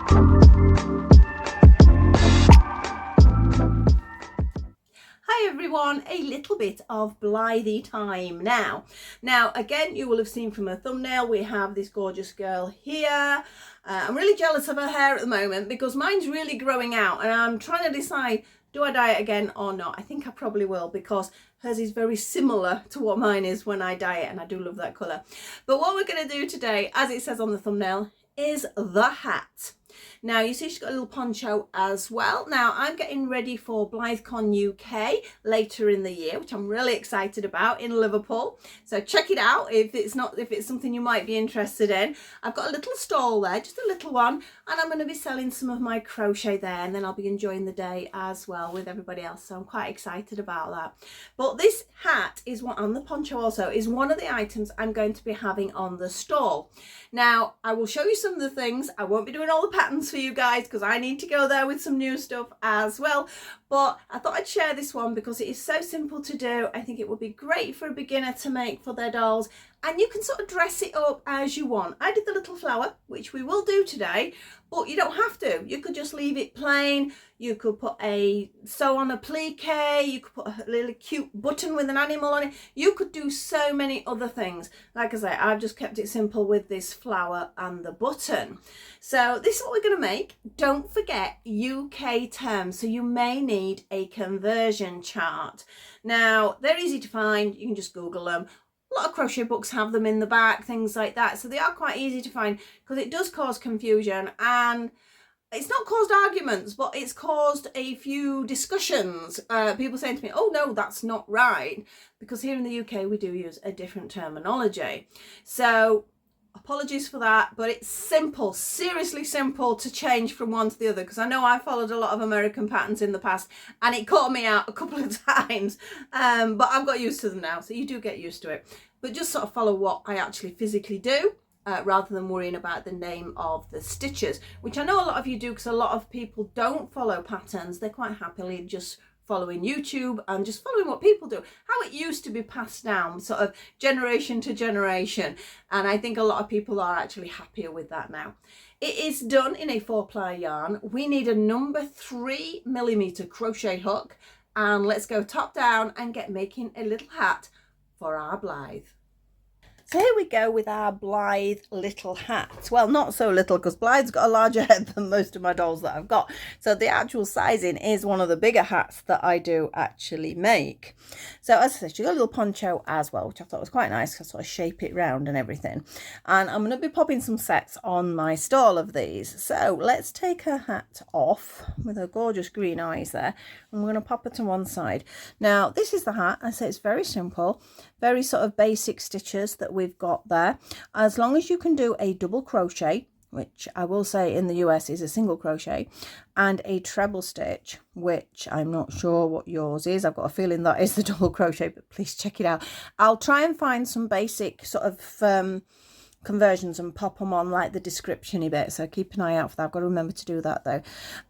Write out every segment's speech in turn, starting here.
Hi everyone, a little bit of Blythe time now. Again, you will have seen from her thumbnail, we have this gorgeous girl here. I'm really jealous of her hair at the moment because mine's really growing out and I'm trying to decide, do I dye it again or not? I think I probably will because hers is very similar to what mine is when I dye it, and I do love that colour. But what we're going to do today, as it says on the thumbnail, is the hat. Now you see she's got a little poncho as well. Now I'm getting ready for BlytheCon UK later in the year, which I'm really excited about, in Liverpool. So check it out if it's something you might be interested in. I've got a little stall there, just a little one, and I'm going to be selling some of my crochet there, and then I'll be enjoying the day as well with everybody else. So I'm quite excited about that. But this hat is one, and the poncho also, is one of the items I'm going to be having on the stall. Now I will show you some of the things. I won't be doing all the patterns for you guys because I need to go there with some new stuff as well, but I thought I'd share this one because it is so simple to do. I think it would be great for a beginner to make for their dolls, and you can sort of dress it up as you want. I did the little flower, which we will do today, but you don't have to. You could just leave it plain. You could sew on a plique, you could put a little cute button with an animal on it. You could do so many other things. Like I say, I've just kept it simple with this flower and the button. So this is what we're going to make. Don't forget UK terms, so you may need a conversion chart. Now they're easy to find, you can just Google them. A lot of crochet books have them in the back, things like that, so they are quite easy to find because it does cause confusion, and it's not caused arguments, but it's caused a few discussions. People saying to me, oh no, that's not right, because here in the UK we do use a different terminology. So apologies for that, but it's simple, seriously simple to change from one to the other, because I know I followed a lot of American patterns in the past and it caught me out a couple of times, but I've got used to them now, so you do get used to it. But just sort of follow what I actually physically do, rather than worrying about the name of the stitches, which I know a lot of you do, because a lot of people don't follow patterns. They're quite happily just following YouTube and just following what people do, how it used to be passed down sort of generation to generation, and I think a lot of people are actually happier with that now. It is done in a 4-ply yarn. We need a number 3mm crochet hook, and let's go top down and get making a little hat for our Blythe. So here we go with our Blythe little hat. Well, not so little, because Blythe's got a larger head than most of my dolls that I've got. So the actual sizing is one of the bigger hats that I do actually make. So as I said, she's got a little poncho as well, which I thought was quite nice because I sort of shape it round and everything. And I'm going to be popping some sets on my stall of these. So let's take her hat off with her gorgeous green eyes there. And we're going to pop her to one side. Now, this is the hat. I say it's very simple, very sort of basic stitches that we've got there. As long as you can do a double crochet, which I will say in the US is a single crochet, and a treble stitch, which I'm not sure what yours is. I've got a feeling that is the double crochet, but please check it out. I'll try and find some basic sort of conversions and pop them on like the description-y bit, so keep an eye out for that. I've got to remember to do that though.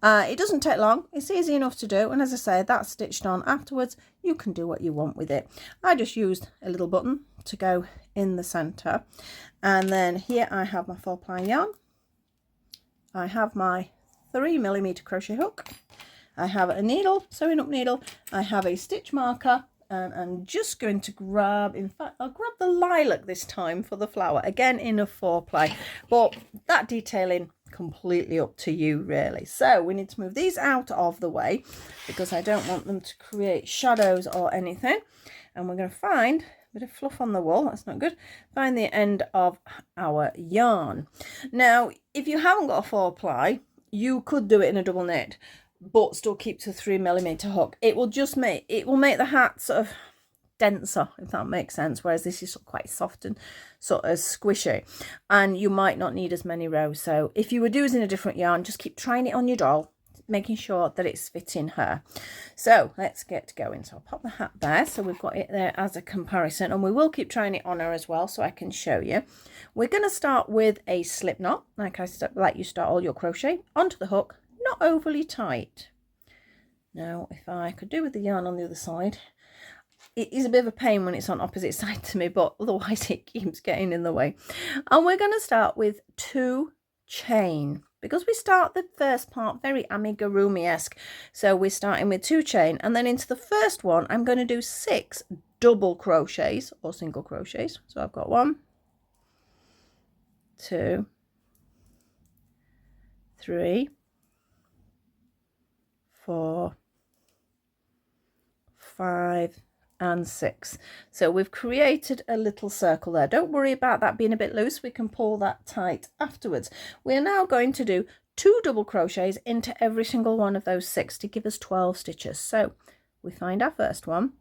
It doesn't take long, it's easy enough to do, and as I say, that's stitched on. Afterwards you can do what you want with it. I just used a little button to go in the center, and then here I have my 4-ply yarn, I have my 3mm crochet hook, I have a needle, sewing up needle, I have a stitch marker, and I'm just going to grab, in fact I'll grab the lilac this time for the flower, again in a 4-ply, but that detailing completely up to you really. So we need to move these out of the way because I don't want them to create shadows or anything, and we're going to find a bit of fluff on the wool, that's not good, find the end of our yarn. Now if you haven't got a 4-ply, you could do it in a double knit but still keep to 3mm hook. It will make the hat sort of denser, if that makes sense, whereas this is quite soft and sort of squishy, and you might not need as many rows. So if you were using a different yarn, just keep trying it on your doll, making sure that it's fitting her. So let's get going. So I'll pop the hat there, so we've got it there as a comparison, and we will keep trying it on her as well so I can show you. We're going to start with a slip knot, like you start all your crochet, onto the hook, not overly tight. Now if I could do with the yarn on the other side, it is a bit of a pain when it's on opposite side to me, but otherwise it keeps getting in the way. And we're going to start with 2 chain. because we start the first part very amigurumi-esque. So we're starting with 2 chain, and then into the first one I'm going to do 6 double crochets or single crochets. So I've got 1, 2, 3, 4, 5 and 6. So we've created a little circle there. Don't worry about that being a bit loose, we can pull that tight afterwards. We're now going to do 2 double crochets into every single one of those 6 to give us 12 stitches. So we find our first one,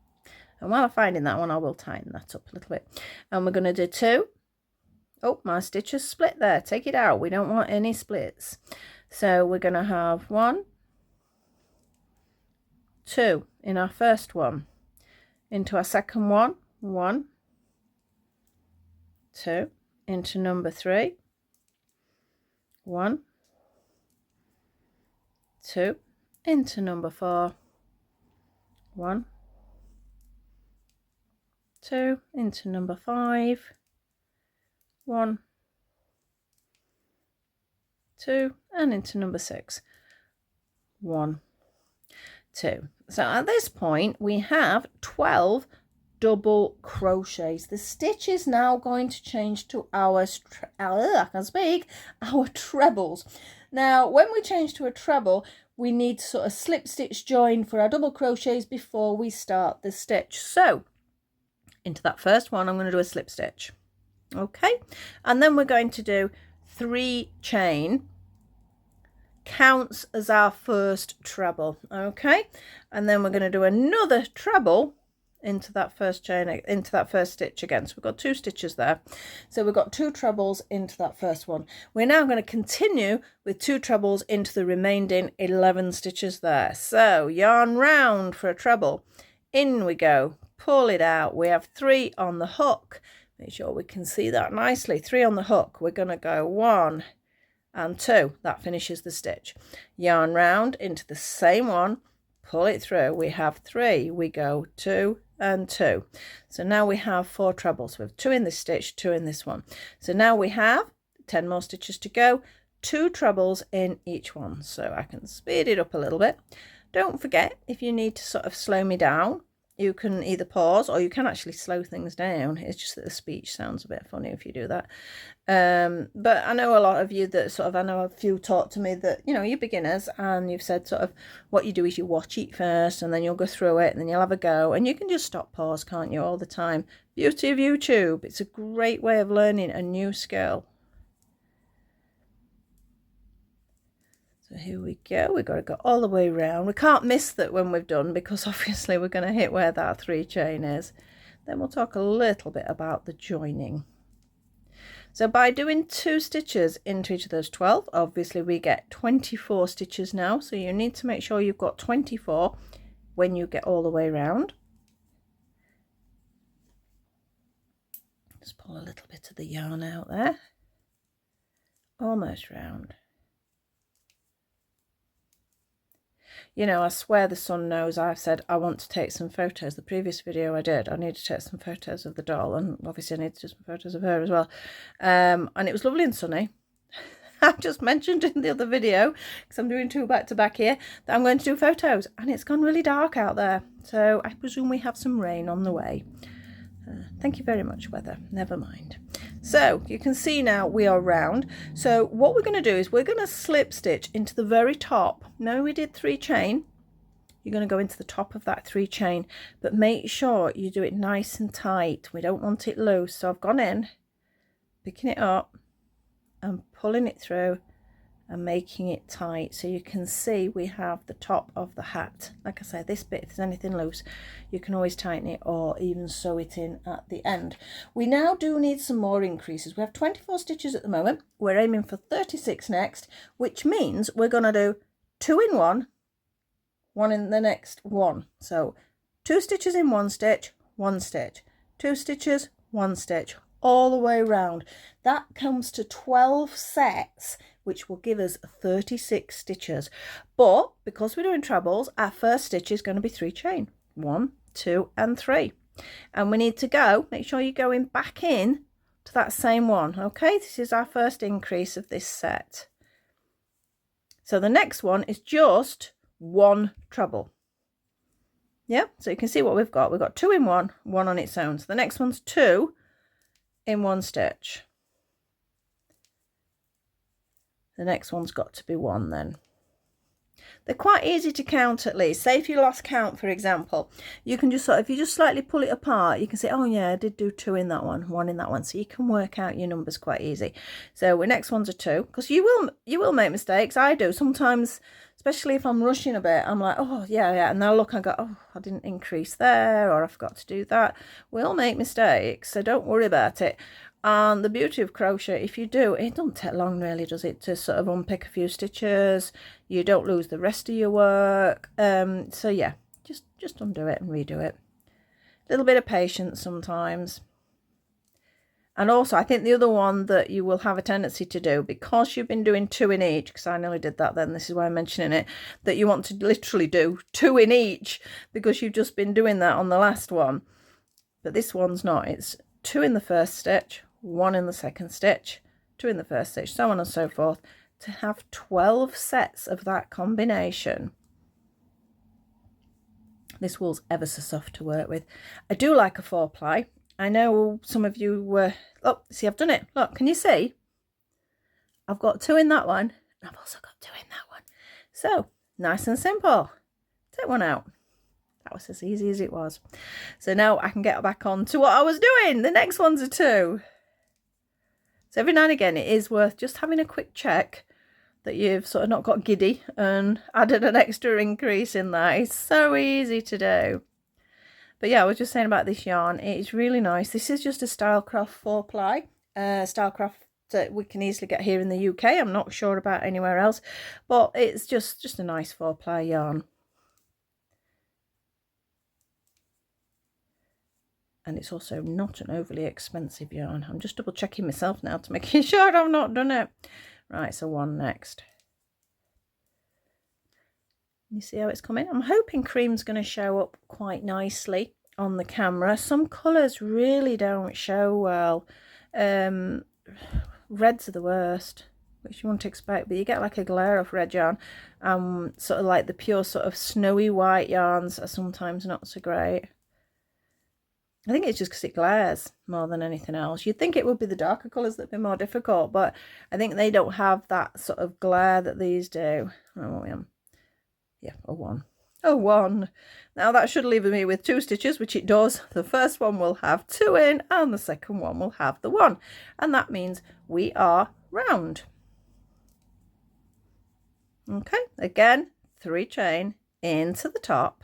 and while I'm finding that one I will tighten that up a little bit, and we're going to do 2. Oh, my stitch is split there, take it out, we don't want any splits. So we're going to have 1, 2 in our first one, into our second one, 1, 2, into number 3, 1, 2, into number 4, 1, 2, into number 5, 1, 2, and into number 6, 1, 2. So at this point we have 12 double crochets. The stitch is now going to change to our trebles. Now when we change to a treble, we need to sort of slip stitch join for our double crochets before we start the stitch. So into that first one I'm going to do a slip stitch, okay, and then we're going to do 3 chain, counts as our first treble, okay, and then we're going to do another treble into that first chain, into that first stitch again. So we've got 2 stitches there, so we've got 2 trebles into that first one. We're now going to continue with 2 trebles into the remaining 11 stitches there. So yarn round for a treble, in we go, pull it out, we have 3 on the hook, make sure we can see that nicely, 3 on the hook, we're going to go 1 and 2, that finishes the stitch, yarn round into the same one, pull it through, we have 3, we go 2 and 2. So now we have 4 trebles. We have 2 in this stitch, 2 in this one. So now we have 10 more stitches to go, 2 trebles in each one. So I can speed it up a little bit. Don't forget, if you need to sort of slow me down, you can either pause or you can actually slow things down. It's just that the speech sounds a bit funny if you do that. But I know a lot of you that sort of, I know a few taught to me that, you know, you're beginners and you've said sort of what you do is you watch it first and then you'll go through it and then you'll have a go and you can just stop, pause, can't you, all the time. Beauty of YouTube. It's a great way of learning a new skill. So here we go, we've got to go all the way around. We can't miss that when we've done, because obviously we're going to hit where that 3 chain is. Then we'll talk a little bit about the joining. So by doing 2 stitches into each of those 12, obviously we get 24 stitches now. So you need to make sure you've got 24 when you get all the way around. Just pull a little bit of the yarn out there. Almost round. You know, I swear the sun knows I've said I want to take some photos. The previous video I did, I need to take some photos of the doll, and obviously I need to do some photos of her as well. And it was lovely and sunny. I just mentioned in the other video, because I'm doing 2 back to back here, that I'm going to do photos, and it's gone really dark out there. So I presume we have some rain on the way. Thank you very much, weather. Never mind. So you can see now we are round. So what we're going to do is we're going to slip stitch into the very top. Now we did 3 chain. You're going to go into the top of that 3 chain, but make sure you do it nice and tight. We don't want it loose. So I've gone in, picking it up and pulling it through and making it tight, so you can see we have the top of the hat. Like I say, this bit, if there's anything loose, you can always tighten it or even sew it in at the end. We now do need some more increases. We have 24 stitches at the moment. We're aiming for 36 next, which means we're going to do 2 in one, 1 in the next one. So 2 stitches in 1 stitch, 1 stitch, 2 stitches, 1 stitch, all the way around. That comes to 12 sets, which will give us 36 stitches. But because we're doing trebles, our first stitch is going to be 3 chain, 1, 2 and 3, and we need to go, make sure you're going back in to that same one. Okay, this is our first increase of this set. So the next one is just 1 treble. Yeah, so you can see what we've got. We've got 2 in one, 1 on its own. So the next one's 2 in 1 stitch. The next one's got to be 1 then. They're quite easy to count at least. Say if you lost count, for example, you can just sort of, if you just slightly pull it apart, you can say, oh yeah, I did do 2 in that one, 1 in that one. So you can work out your numbers quite easy. So the next one's a 2, because you will make mistakes. I do sometimes, especially if I'm rushing a bit. I'm like, oh yeah, and they'll look and go, oh, I didn't increase there, or I forgot to do that. We'll make mistakes, so don't worry about it. And the beauty of crochet, if you do, it doesn't take long really, does it, to sort of unpick a few stitches. You don't lose the rest of your work. So yeah, just undo it and redo it. A little bit of patience sometimes. And also I think the other one that you will have a tendency to do, because you've been doing 2 in each, because I nearly did that then, this is why I'm mentioning it, that you want to literally do 2 in each because you've just been doing that on the last one. But this one's not. It's 2 in the first stitch, 1 in the second stitch, 2 in the first stitch, so on and so forth, to have 12 sets of that combination. This wool's ever so soft to work with. I do like a 4-ply. I know some of you oh, see, I've done it. Look, can you see? I've got 2 in that one, and I've also got 2 in that one. So, nice and simple. Take one out. That was as easy as it was. So now I can get back on to what I was doing. The next one's a 2. So every now and again it is worth just having a quick check that you've sort of not got giddy and added an extra increase in that. It's so easy to do. But yeah, I was just saying about this yarn. It's really nice. This is just a Stylecraft 4-ply. Stylecraft that we can easily get here in the UK. I'm not sure about anywhere else. But it's just a nice 4-ply yarn. And it's also not an overly expensive yarn. I'm just double checking myself now to make sure I've not done it. Right, so 1 next. You see how it's coming? I'm hoping cream's going to show up quite nicely on the camera. Some colours really don't show well. Reds are the worst, which you wouldn't expect, but you get like a glare of red yarn. Sort of like the pure sort of snowy white yarns are sometimes not so great. I think it's just because it glares more than anything else. You'd think it would be the darker colours that would be more difficult, but I think they don't have that sort of glare that these do. Oh, yeah, a 1. A 1. Now that should leave me with 2 stitches, which it does. The first one will have 2 in, and the second one will have the 1. And that means we are round. Okay, again, 3 chain into the top.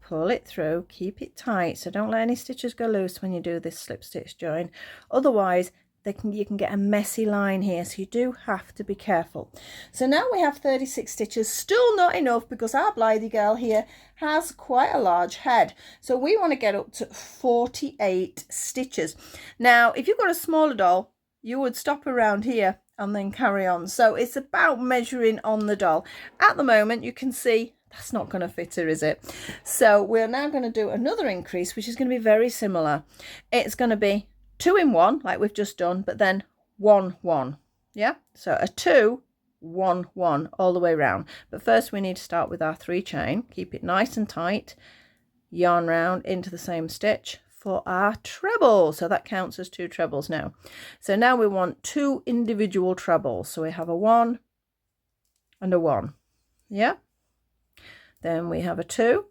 Pull it through, keep it tight, so don't let any stitches go loose when you do this slip stitch join. Otherwise, you can get a messy line here, so you do have to be careful. So now we have 36 stitches, still not enough because our Blythe girl here has quite a large head. So we want to get up to 48 stitches. Now, if you've got a smaller doll, you would stop around here and then carry on. So it's about measuring on the doll. At the moment, you can see that's not going to fit her, is it? So we're now going to do another increase, which is going to be very similar. It's going to be 2 in 1, like we've just done, but then 1, 1. Yeah, so a 2, 1, 1 all the way around. But first we need to start with our 3 chain. Keep it nice and tight. Yarn round into the same stitch for our treble. So that counts as 2 trebles now. So now we want 2 individual trebles. So we have a 1 and a 1. Yeah. Then we have a 2.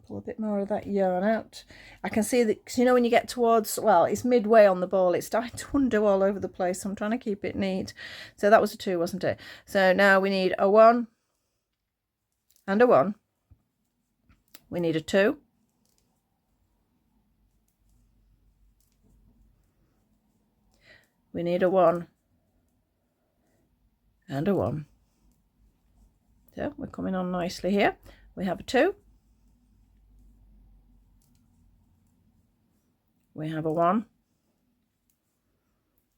Pull a bit more of that yarn out. I can see that, because you know when you get towards, well, it's midway on the ball, it's starting to undo all over the place. I'm trying to keep it neat. So that was a 2, wasn't it? So now we need a 1 and a 1. We need a 2. We need a 1 and a 1. So we're coming on nicely here. We have a 2. We have a 1.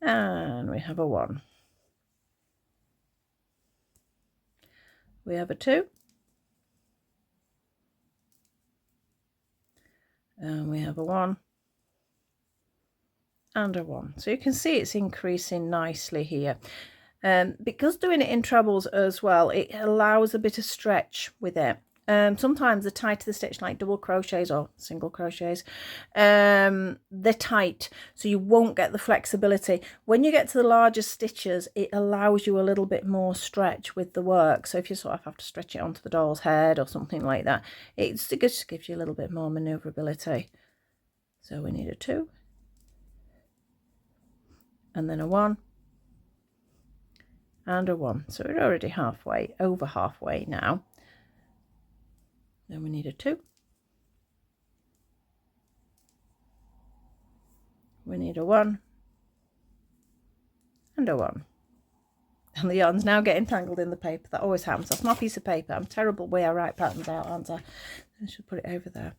And we have a 1. We have a 2. And we have a 1 and a 1. So you can see it's increasing nicely here. Because doing it in trebles as well, it allows a bit of stretch with it. Sometimes the tighter the stitch, like double crochets or single crochets, they're tight, so you won't get the flexibility. When you get to the larger stitches, it allows you a little bit more stretch with the work. So if you sort of have to stretch it onto the doll's head or something like that, it just gives you a little bit more maneuverability. So we need a 2 and then a 1 and a 1. So we're already halfway, over halfway now. Then we need a 2. We need a 1 and a 1. And the yarn's now getting tangled in the paper. That always happens. That's my piece of paper. I'm terrible way I write patterns out, aren't I? I should put it over there.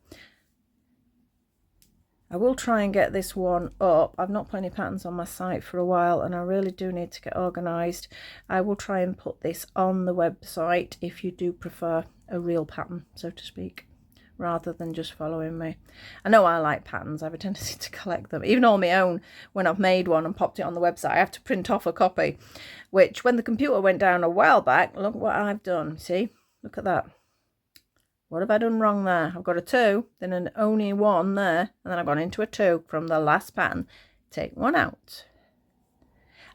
I will try and get this one up. I've not put any patterns on my site for a while, and I really do need to get organised. I will try and put this on the website if you do prefer a real pattern, so to speak, rather than just following me. I know I like patterns. I have a tendency to collect them. Even on my own, when I've made one and popped it on the website, I have to print off a copy, which when the computer went down a while back, look what I've done. See? Look at that. What have I done wrong there? I've got a 2, then an only 1 there, and then I've gone into a 2 from the last pattern. Take 1 out.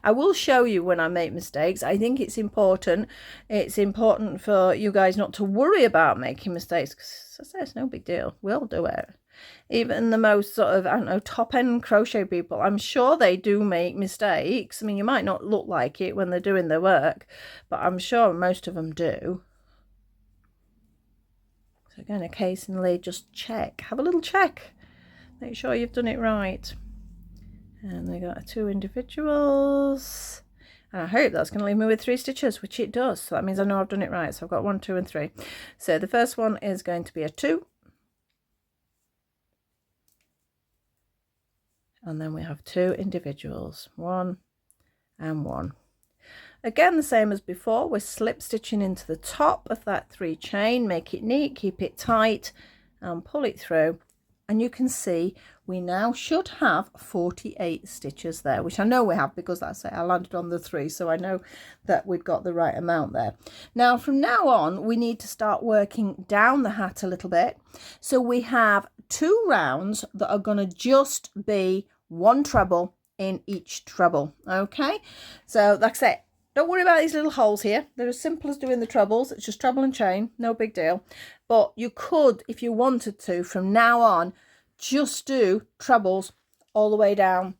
I will show you when I make mistakes. I think it's important. It's important for you guys not to worry about making mistakes, because as I say, it's no big deal. We'll do it. Even the most sort of, I don't know, top-end crochet people, I'm sure they do make mistakes. I mean, you might not look like it when they're doing their work, but I'm sure most of them do. So again, occasionally just check. Have a little check. Make sure you've done it right. And we got 2 individuals. And I hope that's going to leave me with 3 stitches, which it does. So that means I know I've done it right. So I've got 1, 2 and 3. So the first one is going to be a 2. And then we have 2 individuals. 1 and 1. Again, the same as before, we're slip stitching into the top of that 3 chain, make it neat, keep it tight and pull it through. And you can see we now should have 48 stitches there, which I know we have because that's it. I landed on the 3, so I know that we've got the right amount there. Now, from now on, we need to start working down the hat a little bit. So we have 2 rounds that are going to just be 1 treble in each treble. Okay, so like I said, don't worry about these little holes here. They're as simple as doing the trebles. It's just treble and chain, no big deal. But you could, if you wanted to, from now on, just do trebles all the way down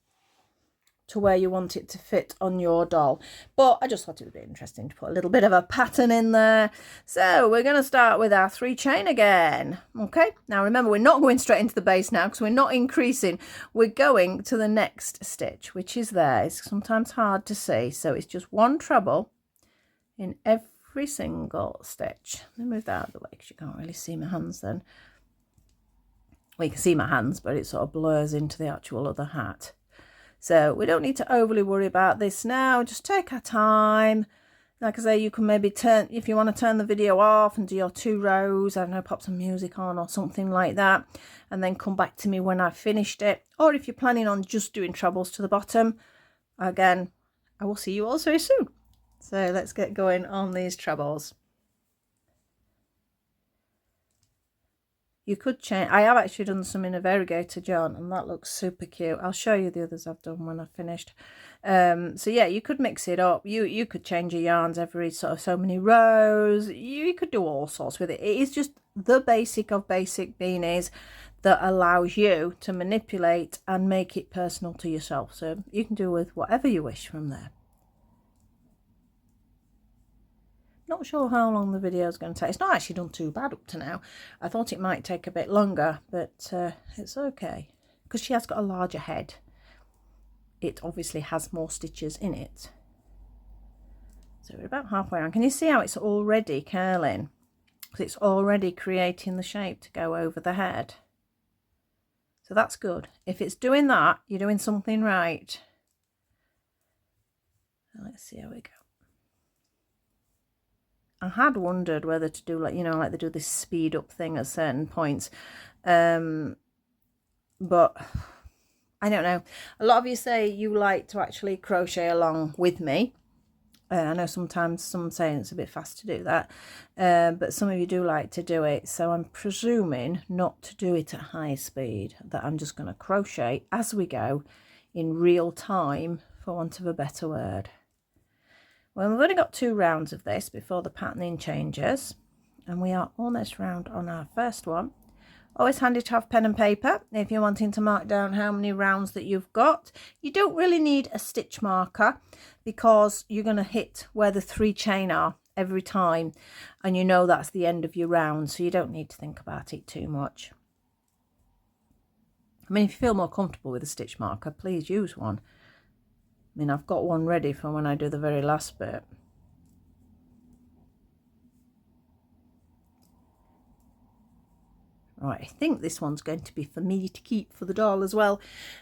to where you want it to fit on your doll. But I just thought it would be interesting to put a little bit of a pattern in there. So we're going to start with our 3 chain again. Okay, now remember, we're not going straight into the base now because we're not increasing. We're going to the next stitch, which is there. It's sometimes hard to see. So it's just 1 treble in every single stitch. Let me move that out of the way because you can't really see my hands then. Well, you can see my hands, but it sort of blurs into the actual other hat. So we don't need to overly worry about this now. Just take our time. Like I say, you can maybe turn, if you want to turn the video off and do your 2 rows, I don't know, pop some music on or something like that, and then come back to me when I've finished it. Or if you're planning on just doing trebles to the bottom, again, I will see you all very soon. So let's get going on these trebles. You could change. I have actually done some in a variegated yarn, and that looks super cute. I'll show you the others I've done when I've finished. So yeah, you could mix it up. You could change your yarns every sort of so many rows. You could do all sorts with it. It is just the basic of basic beanies that allows you to manipulate and make it personal to yourself. So you can do with whatever you wish from there. Not sure how long the video is going to take. It's not actually done too bad up to now. I thought it might take a bit longer, but it's okay. Because she has got a larger head. It obviously has more stitches in it. So we're about halfway around. Can you see how it's already curling? Because it's already creating the shape to go over the head. So that's good. If it's doing that, you're doing something right. Let's see how we go. I had wondered whether to do like, you know, like they do this speed up thing at certain points. but I don't know. A lot of you say you like to actually crochet along with me. I know sometimes some saying it's a bit fast to do that, but some of you do like to do it. So I'm presuming not to do it at high speed, that I'm just going to crochet as we go in real time, for want of a better word. Well, we've only got 2 rounds of this before the patterning changes, and we are almost round on our first one. Always handy to have pen and paper if you're wanting to mark down how many rounds that you've got. You don't really need a stitch marker because you're going to hit where the 3 chain are every time, and you know that's the end of your round, so you don't need to think about it too much. I mean, if you feel more comfortable with a stitch marker, please use one. I mean, I've got one ready for when I do the very last bit. Right, I think this one's going to be for me to keep for the doll as well,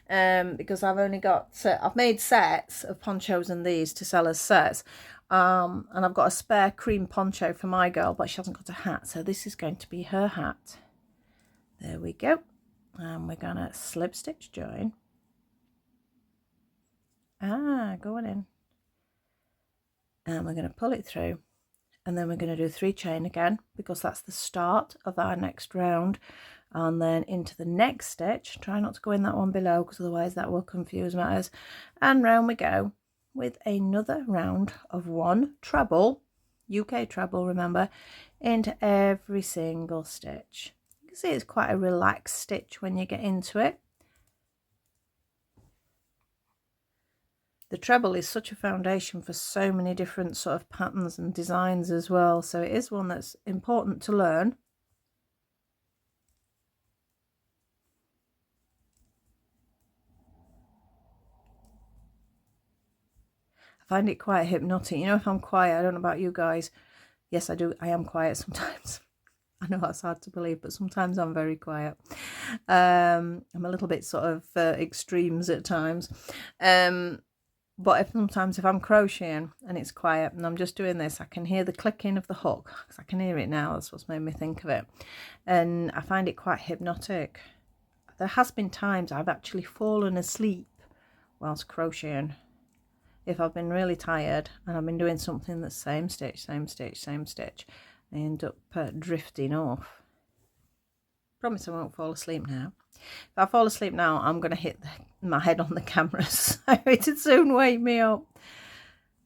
because I've only got, I've made sets of ponchos and these to sell as sets, and I've got a spare cream poncho for my girl, but she hasn't got a hat, so this is going to be her hat. There we go, and we're gonna slip stitch join. Going in, and we're going to pull it through, and then we're going to do 3 chain again, because that's the start of our next round, and then into the next stitch. Try not to go in that one below, because otherwise that will confuse matters, and round we go with another round of 1 treble, UK treble, remember, into every single stitch. You can see it's quite a relaxed stitch when you get into it. The treble is such a foundation for so many different sort of patterns and designs as well, so it is one that's important to learn. I find it quite hypnotic. You know, if I'm quiet, I don't know about you guys. Yes, I do. I am quiet sometimes. I know that's hard to believe, but sometimes I'm very quiet. I'm a little bit sort of extremes at times. But sometimes if I'm crocheting and it's quiet and I'm just doing this, I can hear the clicking of the hook, because I can hear it now. That's what's made me think of it. And I find it quite hypnotic. There has been times I've actually fallen asleep whilst crocheting. If I've been really tired and I've been doing something that's same stitch, same stitch, same stitch, I end up drifting off. Promise I won't fall asleep now. If I fall asleep now, I'm going to hit my head on the camera, so it'll soon wake me up.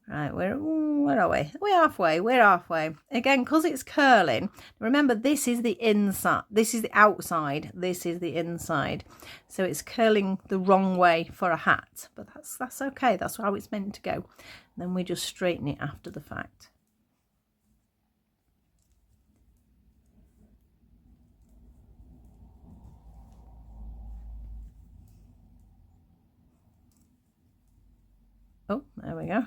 Right, where are we? We're halfway. Again, because it's curling, remember this is the inside, this is the outside, this is the inside. So it's curling the wrong way for a hat, but that's okay. That's how it's meant to go. And then we just straighten it after the fact. Oh, there we go.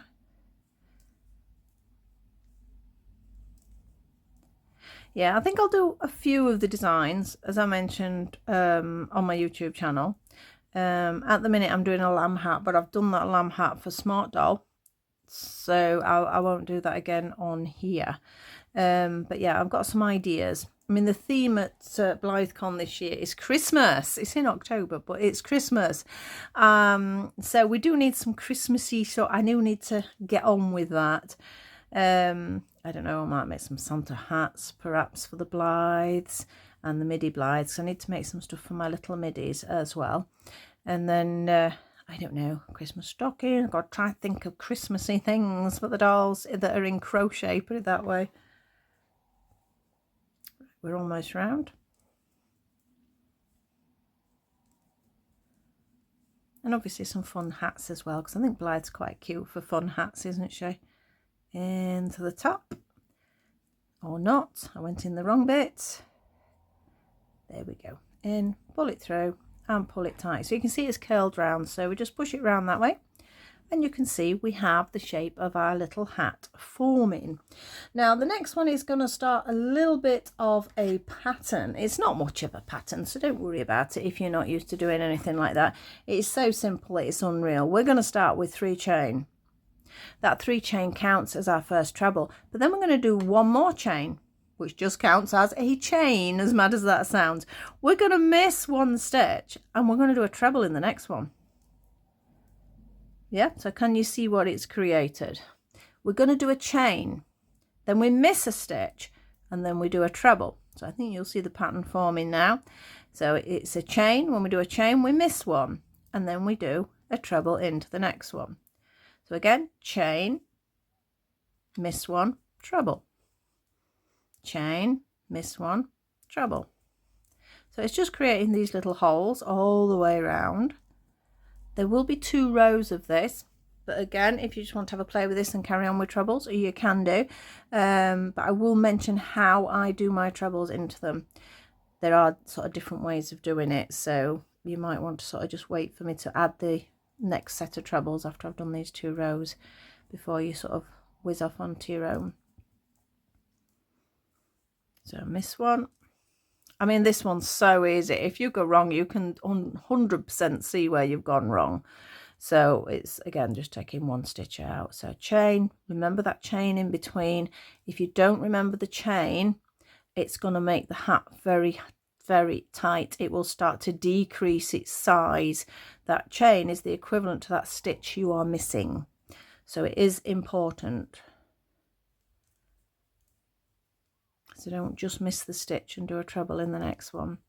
Yeah, I think I'll do a few of the designs, as I mentioned, on my YouTube channel. At the minute, I'm doing a lamb hat, but I've done that lamb hat for Smart Doll, so I won't do that again on here. But yeah, I've got some ideas. I mean, the theme at BlytheCon this year is Christmas. It's in October, but it's Christmas. So we do need some Christmassy, so I do need to get on with that. I don't know, I might make some Santa hats perhaps for the Blythes and the midi Blythes. I need to make some stuff for my little middies as well. And then, I don't know, Christmas stocking. I've got to try and think of Christmassy things for the dolls that are in crochet, put it that way. We're almost round. And obviously some fun hats as well, because I think Blythe's quite cute for fun hats, isn't she? Into the top. Or not. I went in the wrong bit. There we go. In, pull it through and pull it tight. So you can see it's curled round. So we just push it round that way. And you can see we have the shape of our little hat forming. Now the next one is going to start a little bit of a pattern. It's not much of a pattern, so don't worry about it if you're not used to doing anything like that. It's so simple, it's unreal. We're going to start with 3 chain. That 3 chain counts as our first treble, but then we're going to do 1 more chain which just counts as a chain, as mad as that sounds. We're going to miss one stitch and we're going to do a treble in the next one. Yeah, so can you see what it's created? We're going to do a chain, then we miss a stitch, and then we do a treble. So I think you'll see the pattern forming now. So it's a chain. When we do a chain, we miss one, and then we do a treble into the next one. So again, chain, miss one, treble, chain, miss one, treble. So it's just creating these little holes all the way around. There will be 2 rows of this, but again, if you just want to have a play with this and carry on with trebles, you can do. But I will mention how I do my trebles into them. There are sort of different ways of doing it, so you might want to sort of just wait for me to add the next set of trebles after I've done these 2 rows before you sort of whiz off onto your own. So miss one. I mean, this one's so easy. If you go wrong, you can 100% see where you've gone wrong. So it's, again, just taking 1 stitch out. So chain, remember that chain in between. If you don't remember the chain, it's going to make the hat very, very tight. It will start to decrease its size. That chain is the equivalent to that stitch you are missing. So it is important. So don't just miss the stitch and do a treble in the next one.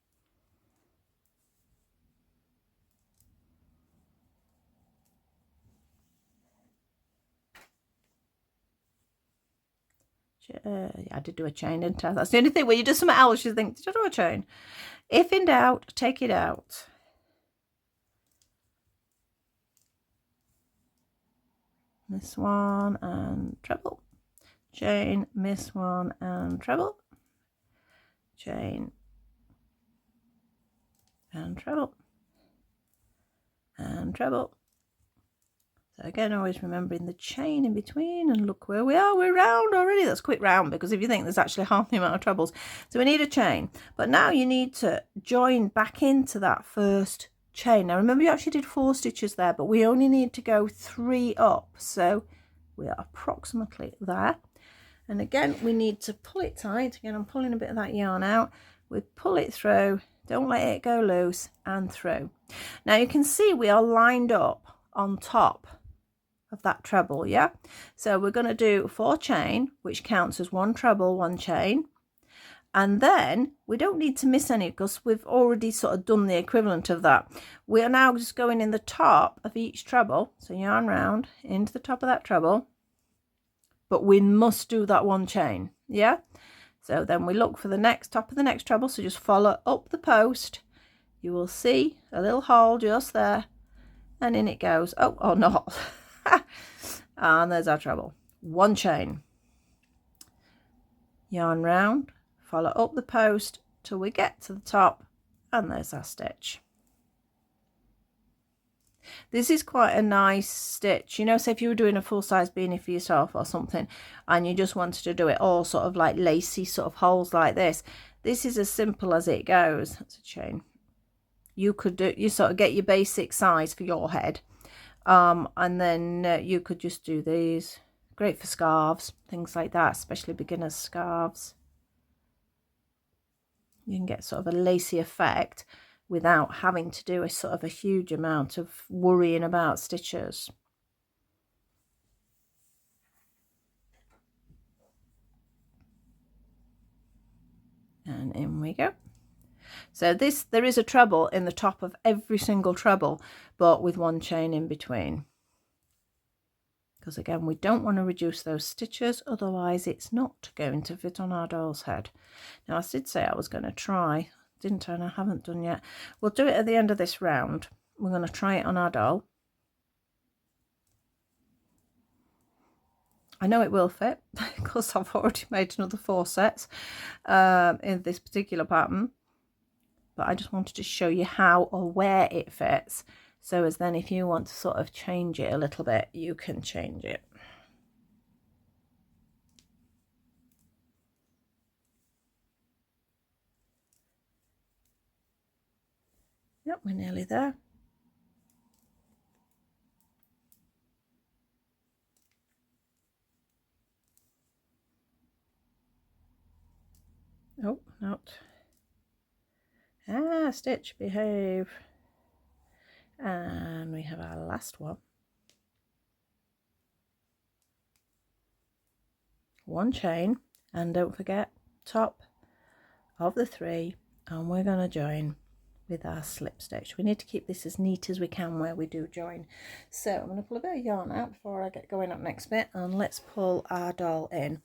I did do a chain, didn't I? That's the only thing when you do something else, you think, did I do a chain? If in doubt, take it out. Miss one and treble. Chain, miss one and treble. Chain and treble and treble. So again, always remembering the chain in between, and look where we are. We're round already. That's quick round, because if you think there's actually half the amount of trebles. So we need a chain, but now you need to join back into that first chain. Now remember, you actually did 4 stitches there, but we only need to go 3 up. So we are approximately there. And again, we need to pull it tight. Again, I'm pulling a bit of that yarn out. We pull it through, don't let it go loose, and through. Now you can see we are lined up on top of that treble, yeah? So we're going to do 4 chain, which counts as 1 treble, 1 chain. And then we don't need to miss any because we've already sort of done the equivalent of that. We are now just going in the top of each treble. So yarn round into the top of that treble. But we must do that 1 chain, yeah? So then we look for the next top of the next treble. So just follow up the post. You will see a little hole just there. And in it goes. Oh, or not. And there's our treble. 1 chain. Yarn round. Follow up the post till we get to the top. And there's our stitch. This is quite a nice stitch, you know. So if you were doing a full-size beanie for yourself or something, and you just wanted to do it all sort of like lacy sort of holes like this, this is as simple as it goes. That's a chain. You could do, you sort of get your basic size for your head, and then you could just do these. Great for scarves, things like that, especially beginners scarves. You can get sort of a lacy effect without having to do a sort of a huge amount of worrying about stitches. And in we go. So this, there is a treble in the top of every single treble, but with 1 chain in between. Because again, we don't want to reduce those stitches, otherwise it's not going to fit on our doll's head. Now I did say I was going to try, didn't I? And I haven't done yet. We'll do it at the end of this round. We're going to try it on our doll. I know it will fit because I've already made another 4 sets in this particular pattern, but I just wanted to show you how or where it fits, so as then if you want to sort of change it a little bit, you can change it. Yep, we're nearly there. out. Stitch, behave. And we have our last one. One chain, and don't forget top of the 3, and we're going to join with our slip stitch. We need to keep this as neat as we can where we do join. So I'm going to pull a bit of yarn out before I get going up next bit, and let's pull our doll in.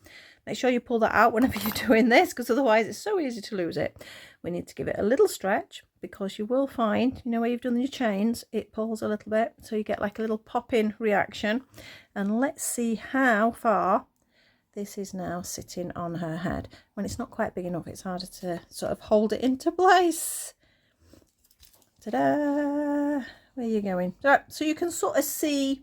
Make sure you pull that out whenever you're doing this, because otherwise it's so easy to lose it. We need to give it a little stretch, because you will find, you know, where you've done your chains, it pulls a little bit, so you get like a little pop-in reaction. And let's see how far this is now sitting on her head. When it's not quite big enough, it's harder to sort of hold it into place. Ta-da! Where are you going? So you can sort of see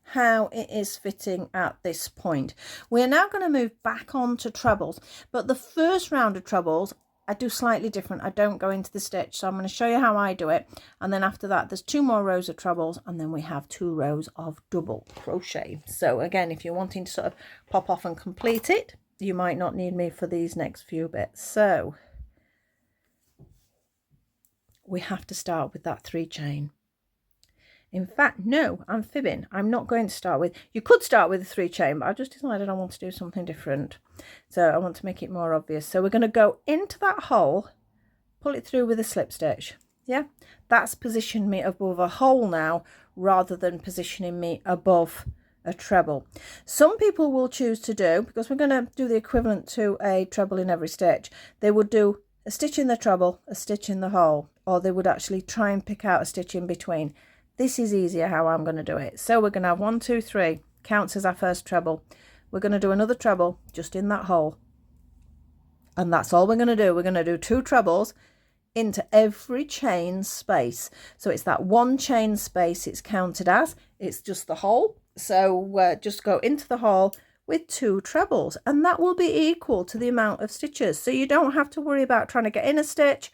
how it is fitting at this point. We're now going to move back on to trebles, but the first round of trebles I do slightly different. I don't go into the stitch, so I'm going to show you how I do it, and then after that there's 2 more rows of trebles, and then we have 2 rows of double crochet. So again, if you're wanting to sort of pop off and complete it, you might not need me for these next few bits. So we have to start with that 3 chain. In fact, no, I'm fibbing. I'm not going to start with, you could start with a 3 chain, but I've just decided I want to do something different. So I want to make it more obvious. So we're going to go into that hole, pull it through with a slip stitch. Yeah, that's positioned me above a hole now, rather than positioning me above a treble. Some people will choose to do, because we're going to do the equivalent to a treble in every stitch, they would do a stitch in the treble, a stitch in the hole, or they would actually try and pick out a stitch in between. This is easier how I'm going to do it. So we're going to have 1, 2, 3, counts as our first treble. We're going to do another treble just in that hole. And that's all we're going to do. We're going to do 2 trebles into every chain space. So it's that 1 chain space it's counted as. It's just the hole. So just go into the hole with 2 trebles, and that will be equal to the amount of stitches. So you don't have to worry about trying to get in a stitch.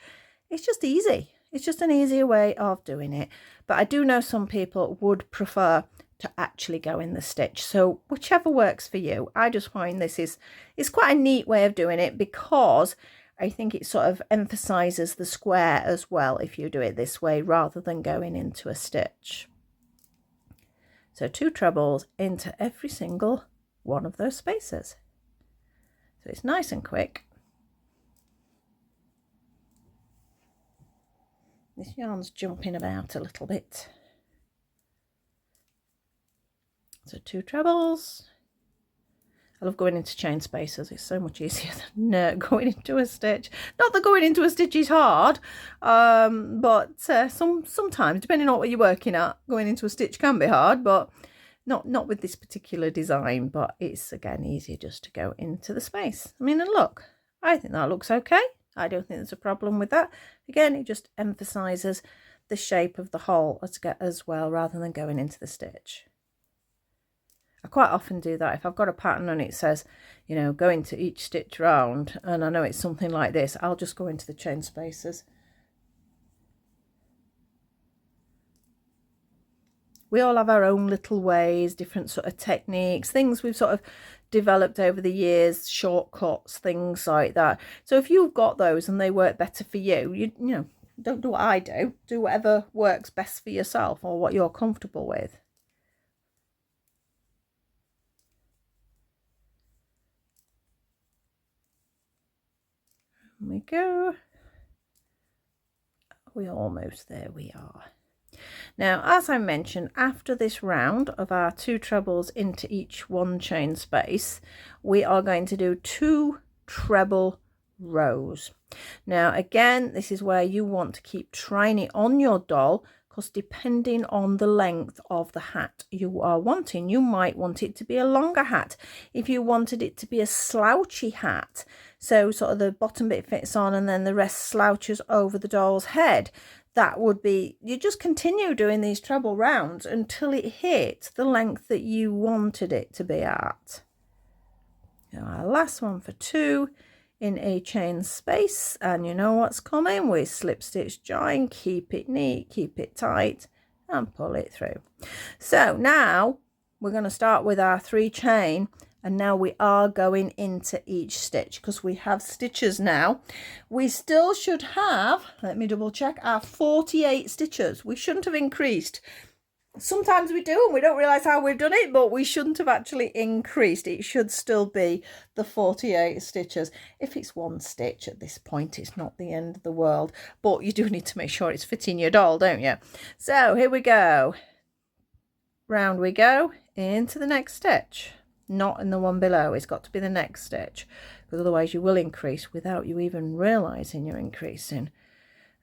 It's just easy. It's just an easier way of doing it. But I do know some people would prefer to actually go in the stitch. So whichever works for you. I just find this is quite a neat way of doing it, because I think it sort of emphasizes the square as well if you do it this way rather than going into a stitch. So 2 trebles into every single one of those spaces. So it's nice and quick. This yarn's jumping about a little bit. So 2 trebles. I love going into chain spaces. It's so much easier than going into a stitch. Not that going into a stitch is hard, but sometimes, depending on what you're working at, going into a stitch can be hard, but not with this particular design. But it's, again, easier just to go into the space. I mean, and look, I think that looks okay. I don't think there's a problem with that. Again, it just emphasizes the shape of the hole as well, rather than going into the stitch. I quite often do that. If I've got a pattern and it says, you know, go into each stitch round, and I know it's something like this, I'll just go into the chain spaces. We all have our own little ways, different sort of techniques, things we've sort of developed over the years, shortcuts, things like that. So if you've got those and they work better for you, you know, don't do what I do. Do whatever works best for yourself or what you're comfortable with. There we go. We're almost there. We are. Now, as I mentioned, after this round of our 2 trebles into each 1 chain space, we are going to do 2 treble rows. Now, again, this is where you want to keep trying it on your doll, because depending on the length of the hat you are wanting, you might want it to be a longer hat. If you wanted it to be a slouchy hat, so sort of the bottom bit fits on and then the rest slouches over the doll's head, that would be, you just continue doing these treble rounds until it hits the length that you wanted it to be at. Now our last one for 2 in a chain space, and you know what's coming. We slip stitch join, keep it neat, keep it tight, and pull it through. So now we're going to start with our 3 chain, And now we are going into each stitch because we have stitches now. We still should have, let me double check, our 48 stitches. We shouldn't have increased. Sometimes we do and we don't realise how we've done it, but we shouldn't have actually increased. It should still be the 48 stitches. If it's one stitch at this point, it's not the end of the world, but you do need to make sure it's fitting your doll, don't you? So here we go. Round we go into the next stitch. Not in the one below, it's got to be the next stitch, because otherwise you will increase without you even realizing you're increasing.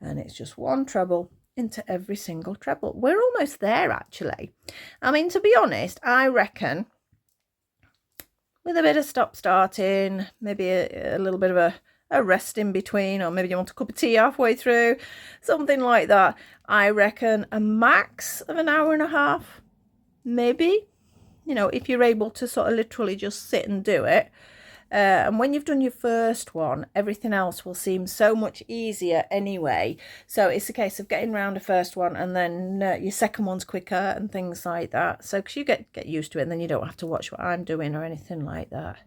And it's just one treble into every single treble. We're almost there, actually. I mean, to be honest, I reckon with a bit of stop starting, maybe a little bit of a rest in between, or maybe you want a cup of tea halfway through, something like that, I reckon a max of an hour and a half, maybe. You know, if you're able to sort of literally just sit and do it. And when you've done your first one, everything else will seem so much easier anyway. So it's a case of getting around the first one, and then your second one's quicker and things like that. So because you get used to it, and then you don't have to watch what I'm doing or anything like that.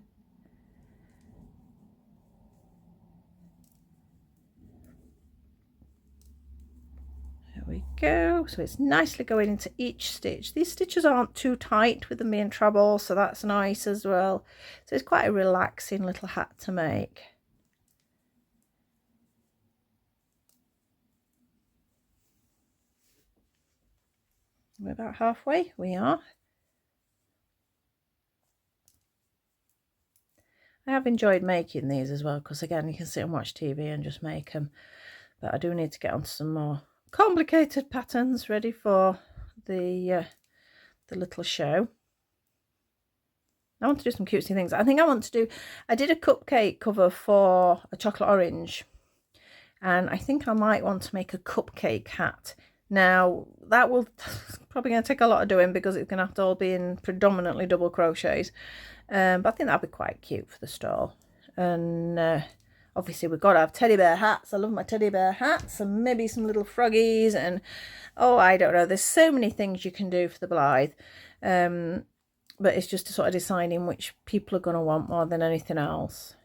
There we go. So it's nicely going into each stitch. These stitches aren't too tight with them being treble, so that's nice as well. So it's quite a relaxing little hat to make. We're about halfway. We are. I have enjoyed making these as well, because again, you can sit and watch TV and just make them. But I do need to get onto some more complicated patterns ready for the little show. I want to do some cutesy things. I think I did a cupcake cover for a chocolate orange, and I think I might want to make a cupcake hat. Now that will probably going to take a lot of doing, because it's going to have to all be in predominantly double crochets, but I think that'll be quite cute for the stall. And obviously we've got to have teddy bear hats. I love my teddy bear hats, and maybe some little froggies, and oh, I don't know, there's so many things you can do for the Blythe. But it's just sort of deciding which people are going to want more than anything else.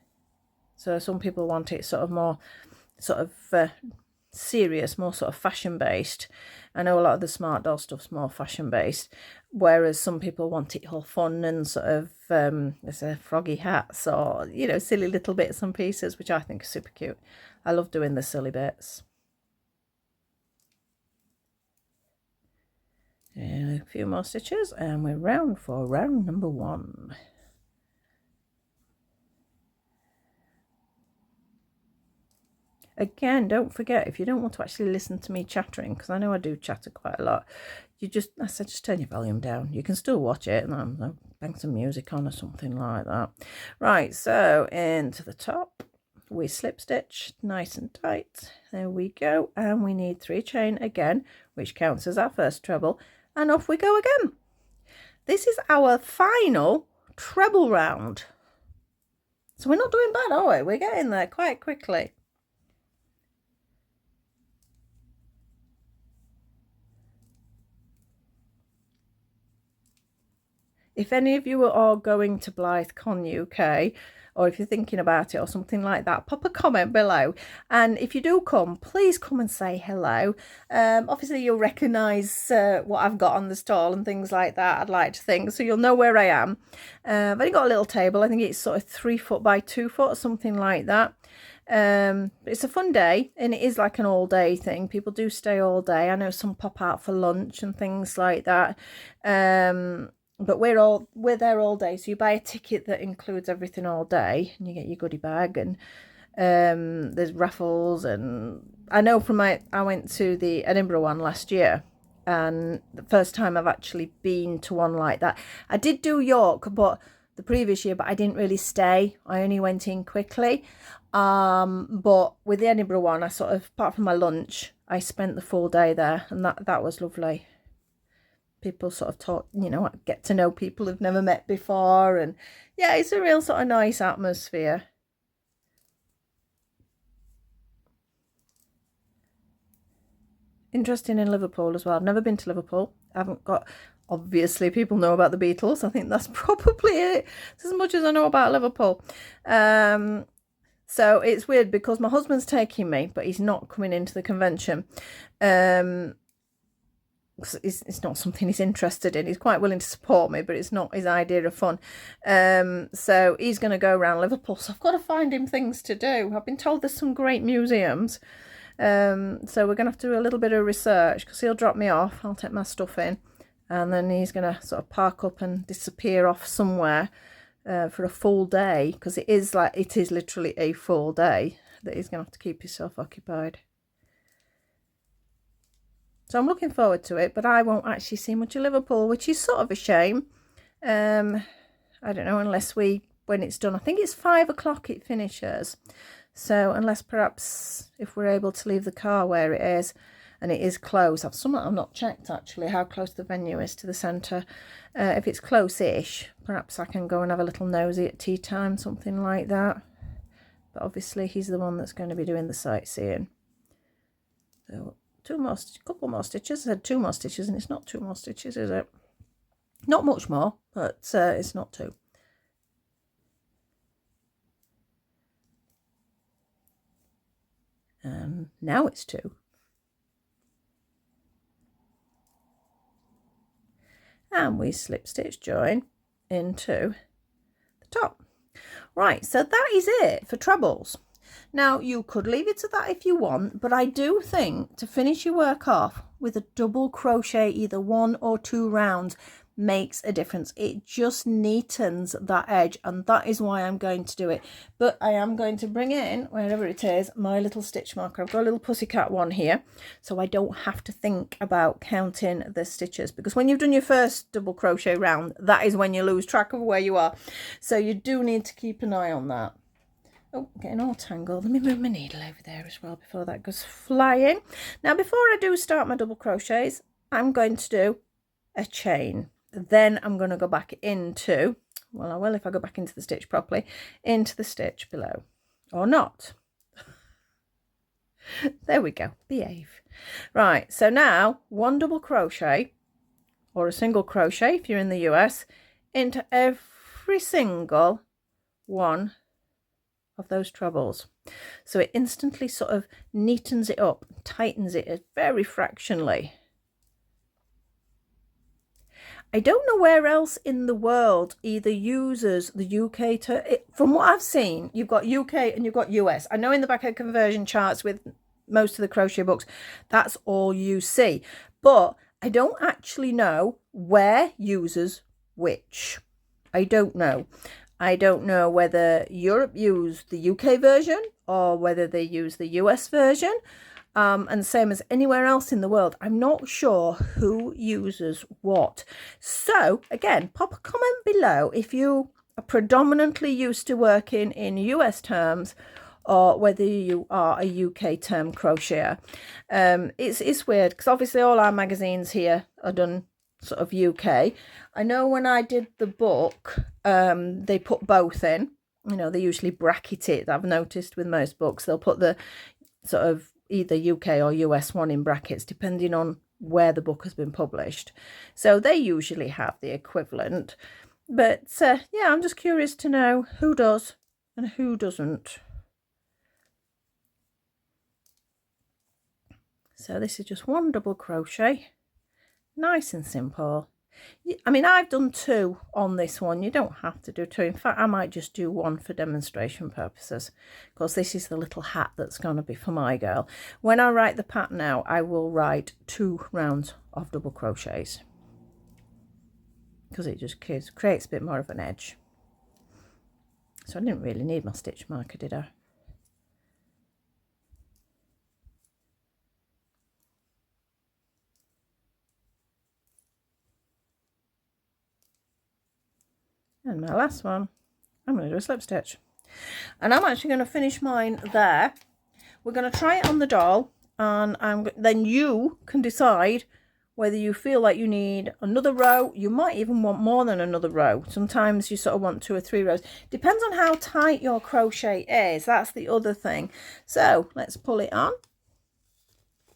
So some people want it sort of more sort of serious, more sort of fashion based. I know a lot of the smart doll stuff's more fashion based, whereas some people want it all fun and sort of there's a froggy hats, or you know, silly little bits and pieces, which I think are super cute. I love doing the silly bits. And a few more stitches, and we're round for round number 1. Again, don't forget, if you don't want to actually listen to me chattering, because I know I do chatter quite a lot, I said just turn your volume down. You can still watch it, and I'll bang some music on or something like that. Right, so into the top, we slip stitch nice and tight. There we go, and we need 3 chain again, which counts as our first treble, and off we go again. This is our final treble round. So we're not doing bad, are we? We're getting there quite quickly. If any of you are all going to BlytheCon UK, or if you're thinking about it or something like that, pop a comment below. And if you do come, please come and say hello. Obviously you'll recognise what I've got on the stall and things like that, I'd like to think, so you'll know where I am. I've only got a little table. I think it's sort of 3 foot by 2 foot, something like that. It's a fun day, and it is like an all day thing. People do stay all day. I know some pop out for lunch and things like that. But we're there all day, so you buy a ticket that includes everything all day, and you get your goodie bag, and there's raffles. And I know I went to the Edinburgh one last year, and the first time I've actually been to one like that. I did do York but the previous year, but I didn't really stay. I only went in quickly. But with the Edinburgh one, I sort of, apart from my lunch, I spent the full day there, and that was lovely. People sort of talk, you know, get to know people who've never met before, and yeah, it's a real sort of nice atmosphere. interesting in Liverpool as well. I've never been to Liverpool. I haven't got, obviously people know about the Beatles. I think that's probably it. It's as much as I know about Liverpool. So it's weird because my husband's taking me, but he's not coming into the convention. It's not something he's interested in. He's quite willing to support me, but it's not his idea of fun. So he's going to go around Liverpool. So I've got to find him things to do. I've been told there's some great museums. So we're going to have to do a little bit of research because he'll drop me off. I'll take my stuff in. And then he's going to sort of park up and disappear off somewhere for a full day. Because it is literally a full day that he's going to have to keep himself occupied. So I'm looking forward to it, but I won't actually see much of Liverpool, which is sort of a shame. I don't know, unless when it's done, I think it's 5 o'clock it finishes. So unless perhaps if we're able to leave the car where it is, and it is close. I've not checked actually how close the venue is to the centre. If it's close-ish, perhaps I can go and have a little nosy at tea time, something like that. But obviously he's the one that's going to be doing the sightseeing. So couple more stitches. I said 2 more stitches, and it's not 2 more stitches, is it? Not much more, but it's not 2. And now it's 2. And we slip stitch join into the top. Right, so that is it for trebles. Now, you could leave it to that if you want, but I do think to finish your work off with a double crochet, either 1 or 2 rounds, makes a difference. It just neatens that edge, and that is why I'm going to do it. But I am going to bring in, wherever it is, my little stitch marker. I've got a little pussycat one here, so I don't have to think about counting the stitches, because when you've done your first double crochet round, that is when you lose track of where you are. So you do need to keep an eye on that. Oh, getting all tangled. Let me move my needle over there as well before that goes flying. Now, before I do start my double crochets, I'm going to do a chain. Then I'm going to go back into, well, I will if I go back into the stitch properly, into the stitch below. Or not. There we go. Behave. Right, so now 1 double crochet, or a single crochet if you're in the US, into every single one of those trebles. So it instantly sort of neatens it up, tightens it very fractionally. I don't know where else in the world either uses the UK term. From what I've seen, you've got UK and you've got US. I know in the back of conversion charts with most of the crochet books, that's all you see. But I don't actually know where uses which. I don't know. I don't know whether Europe used the UK version or whether they use the US version. And same as anywhere else in the world, I'm not sure who uses what. So again, pop a comment below if you are predominantly used to working in US terms or whether you are a UK term crocheter. It's weird because obviously all our magazines here are done sort of UK. I know when I did the book, they put both in. You know, they usually bracket it. I've noticed with most books, they'll put the sort of either UK or US one in brackets, depending on where the book has been published. So they usually have the equivalent. But yeah, I'm just curious to know who does and who doesn't. So this is just 1 double crochet. Nice and simple. I mean, I've done 2 on this one. You don't have to do 2. In fact, I might just do 1 for demonstration purposes, because this is the little hat that's going to be for my girl. When I write the pattern out, I will write 2 rounds of double crochets, because it just creates a bit more of an edge. So I didn't really need my stitch marker, did I? And my last one, I'm going to do a slip stitch. And I'm actually going to finish mine there. We're going to try it on the doll, and then you can decide whether you feel like you need another row. You might even want more than another row. Sometimes you sort of want 2 or 3 rows. Depends on how tight your crochet is. That's the other thing. So let's pull it on.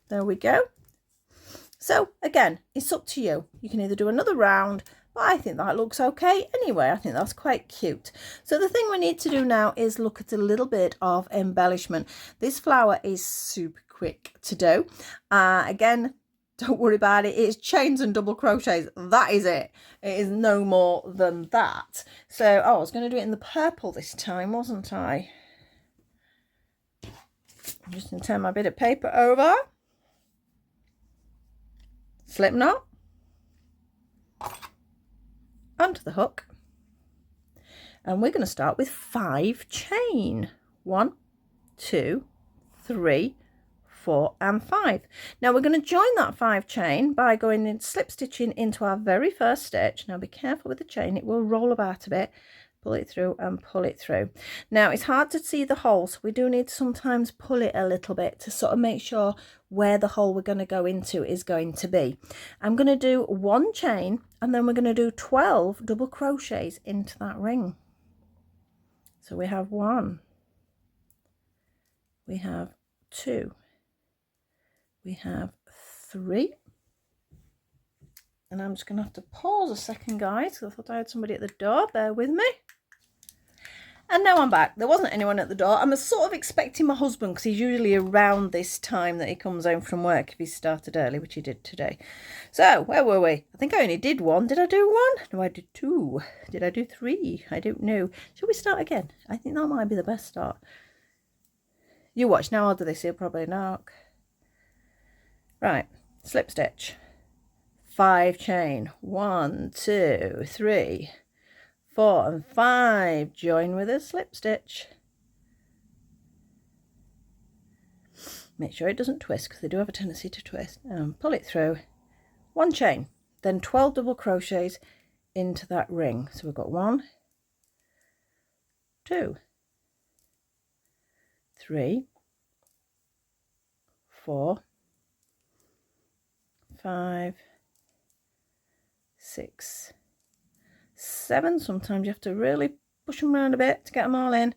There we go. So again, it's up to you. You can either do another round, but I think that looks okay anyway. I think that's quite cute. So the thing we need to do now is look at a little bit of embellishment. This flower is super quick to do. Again, don't worry about it. It's chains and double crochets. That is it. It is no more than that. So, oh, I was going to do it in the purple this time, wasn't I? I'm just going to turn my bit of paper over. Slip knot. Onto the hook. And we're going to start with 5 chain. 1, 2, 3, 4 and 5. Now we're going to join that 5 chain by going in slip stitching into our very first stitch. Now be careful with the chain, it will roll about a bit. Pull it through and pull it through. Now it's hard to see the hole, so we do need to sometimes pull it a little bit to sort of make sure where the hole we're going to go into is going to be. I'm going to do 1 chain and then we're going to do 12 double crochets into that ring. So we have 1, we have 2, we have 3, and I'm just going to have to pause a second, guys, because I thought I had somebody at the door. Bear with me. And now I'm back. There wasn't anyone at the door. I'm sort of expecting my husband, because he's usually around this time that he comes home from work if he started early, which he did today. So where were we? I think I only did 1. Did I do 1? No, I did 2. Did I do 3? I don't know. Shall we start again? I think that might be the best start. You watch. Now I'll do this. He'll probably knock. Right. Slip stitch. 5 chain. 1, 2, 3, 4 and 5. Join with a slip stitch. Make sure it doesn't twist, because they do have a tendency to twist. And pull it through. 1 chain. Then 12 double crochets into that ring. So we've got 1, 2, 3, 4, 5, 6, 7. Sometimes you have to really push them around a bit to get them all in.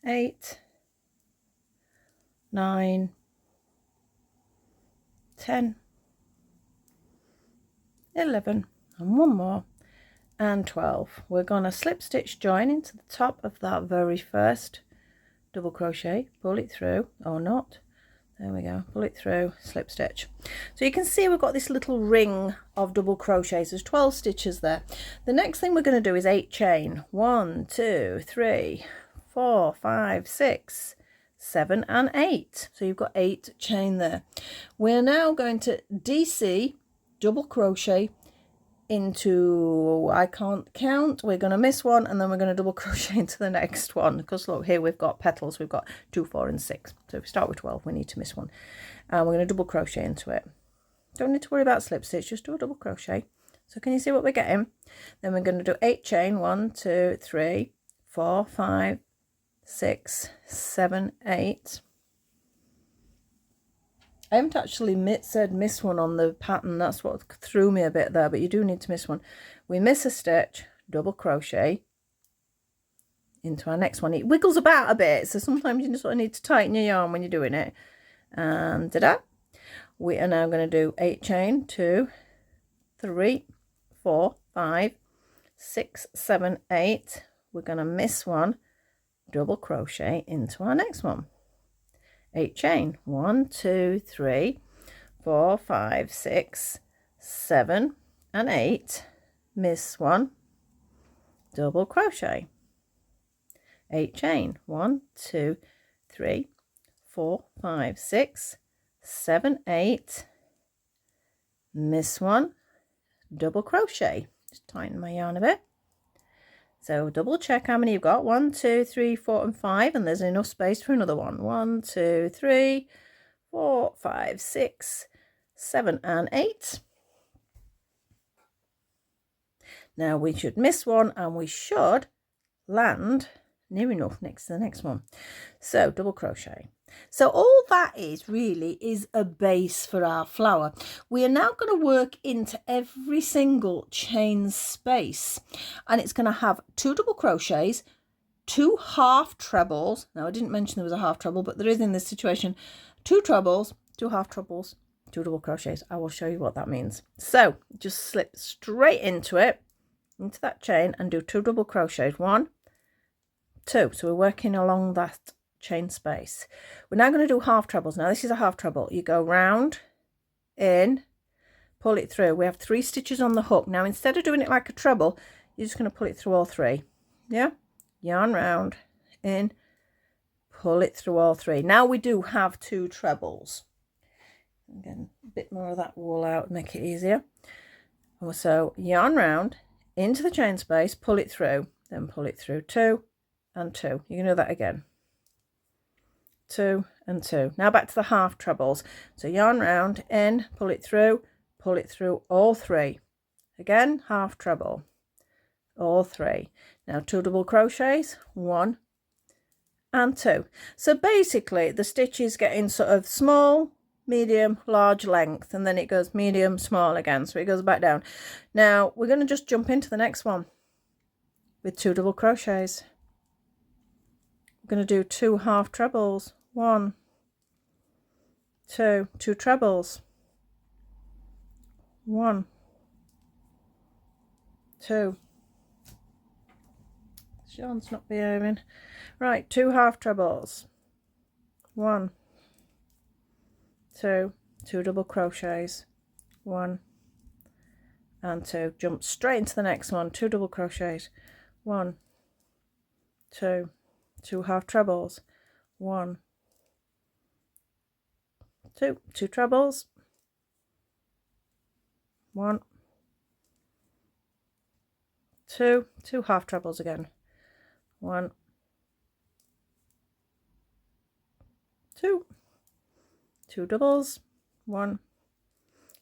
8, 9, 10, 11, and 1 more, and 12. We're going to slip stitch join into the top of that very first double crochet, pull it through, or not. There we go, pull it through, slip stitch. So you can see we've got this little ring of double crochets. There's 12 stitches there. The next thing we're going to do is 8 chain. 1, 2, 3, 4, 5, 6, 7 and 8. So you've got 8 chain there. We're now going to DC double crochet into, I can't count, we're going to miss 1 and then we're going to double crochet into the next one, because look here, we've got petals, we've got 2, 4 and 6. So if we start with 12, we need to miss 1, and we're going to double crochet into it. Don't need to worry about slip stitch, just do a double crochet. So can you see what we're getting? Then we're going to do 8 chain. 1, 2, 3, 4, 5, 6, 7, 8. I haven't actually said miss 1 on the pattern. That's what threw me a bit there, but you do need to miss 1. We miss a stitch, double crochet into our next one. It wiggles about a bit, so sometimes you just sort of need to tighten your yarn when you're doing it. And ta-da! We are now going to do 8 chain. 2, 3, 4, 5, 6, 7, 8. We're going to miss 1, double crochet into our next one. 8 chain. 1, 2, 3, 4, 5, 6, 7 and 8. Miss 1, double crochet. 8 chain. 1, 2, 3, 4, 5, 6, 7, 8. Miss 1, double crochet. Just tighten my yarn a bit. So double check how many you've got. 1, 2, 3, 4 and 5, and there's enough space for another one. 1, 2, 3, 4, 5, 6, 7 and 8. Now we should miss 1 and we should land near enough next to the next one. So double crochet. So all that is really is a base for our flower. We are now going to work into every single chain space, and it's going to have 2 double crochets, 2 half trebles. Now I didn't mention there was a half treble, but there is in this situation. 2 trebles, 2 half trebles, 2 double crochets. I will show you what that means. So just slip straight into it, into that chain, and do 2 double crochets. 1, 2. So we're working along that chain space. We're now going to do half trebles. Now this is a half treble. You go round, in, pull it through. We have 3 stitches on the hook. Now instead of doing it like a treble, you're just going to pull it through all 3. Yeah, yarn round, in, pull it through all 3. Now we do have 2 trebles. Again, a bit more of that wool out, make it easier. So yarn round into the chain space, pull it through, then pull it through 2 and 2. You can do that again. 2 and 2. Now back to the half trebles. So yarn round, in, pull it through all 3. Again, half treble, all 3. Now 2 double crochets, 1 and 2. So basically the stitch is getting sort of small, medium, large length, and then it goes medium, small again, so it goes back down. Now we're going to just jump into the next one with 2 double crochets. We're going to do 2 half trebles. 1, 2, 2 trebles. 1, 2. Yarn's not behaving. Right, 2 half trebles. 1, 2, 2 double crochets. 1 and 2. Jump straight into the next one. 2 double crochets. 1, 2, 2 half trebles. 1, 2, 2 trebles. 1, 2, 2 half trebles again. 1, 2, 2 doubles. 1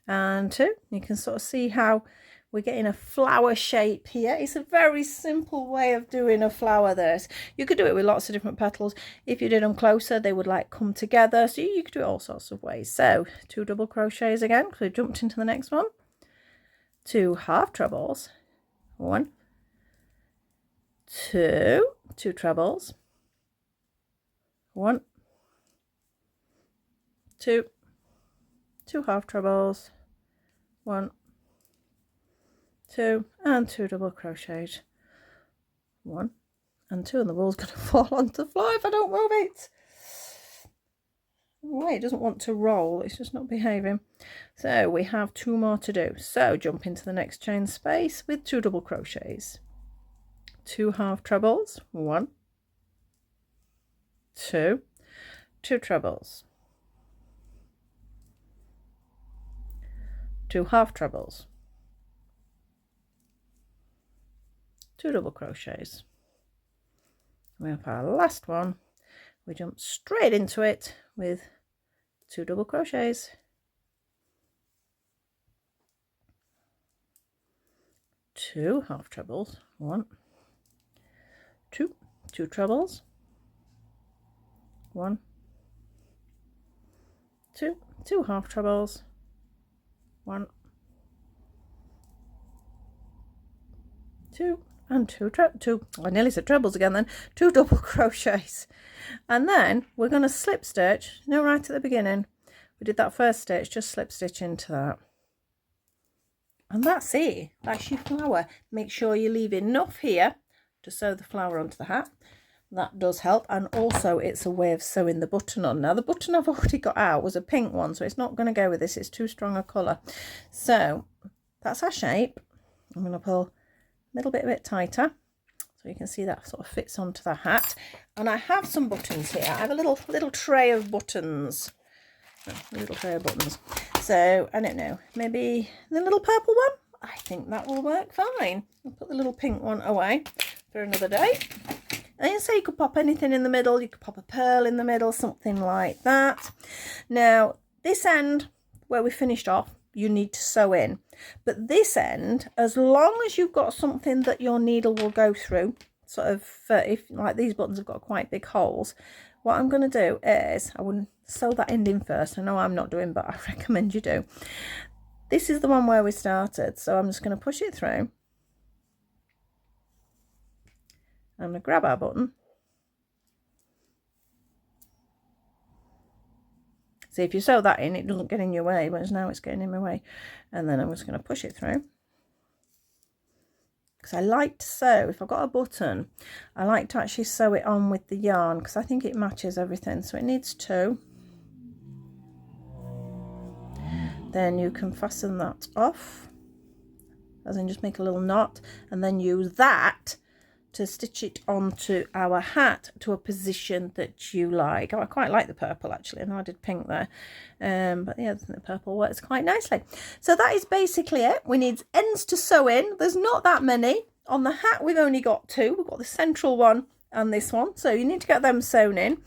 and 2. You can sort of see how we're getting a flower shape here. It's a very simple way of doing a flower. This, you could do it with lots of different petals. If you did them closer, they would like come together, so you could do it all sorts of ways. So 2 double crochets again, because we've jumped into the next one. 2 half trebles. 1, 2, 2 trebles. 1, 2, 2 half trebles. 1, 2 and 2 double crochets. 1 and 2, and the wool's going to fall onto the floor if I don't move it. Wait, it doesn't want to roll, it's just not behaving. So we have 2 more to do. So jump into the next chain space with 2 double crochets. 2 half trebles. 1, 2, 2 trebles. 2 half trebles. 2 double crochets. We have our last one. We jump straight into it with 2 double crochets. 2 half trebles. 1, 2, 2 trebles. 1, 2, 2 half trebles. 1, 2 and 2 I nearly said trebles again then. 2 double crochets, and then we're going to slip stitch, you know, right at the beginning we did that first stitch, just slip stitch into that, and that's it. That's your flower. Make sure you leave enough here to sew the flower onto the hat. That does help, and also it's a way of sewing the button on. Now the button I've already got out was a pink one, so it's not going to go with this, it's too strong a colour. So that's our shape. I'm going to pull a little bit tighter so you can see that sort of fits onto the hat. And I have some buttons here. I have a little tray of buttons. A little tray of buttons. So I don't know, maybe the little purple one? I think that will work fine. I'll put the little pink one away for another day. And so you could pop anything in the middle. You could pop a pearl in the middle, something like that. Now this end where we finished off, you need to sew in, but this end, as long as you've got something that your needle will go through, sort of if like these buttons have got quite big holes, what I'm going to do is I wouldn't sew that end in first. I know I'm not doing, but I recommend you do. This is the one where we started, so I'm just going to push it through. I'm going to grab our button. See, if you sew that in, it doesn't get in your way, but now it's getting in my way. And then I'm just going to push it through. Because I like to sew, if I've got a button, I like to actually sew it on with the yarn because I think it matches everything. So it needs 2. Then you can fasten that off, as in just make a little knot, and then use that to stitch it onto our hat to a position that you like. Oh, I quite like the purple actually. I know I did pink there, but yeah, I think the purple works quite nicely. So that is basically it. We need ends to sew in. There's not that many. On the hat we've only got 2. We've got the central one and this one, so you need to get them sewn in.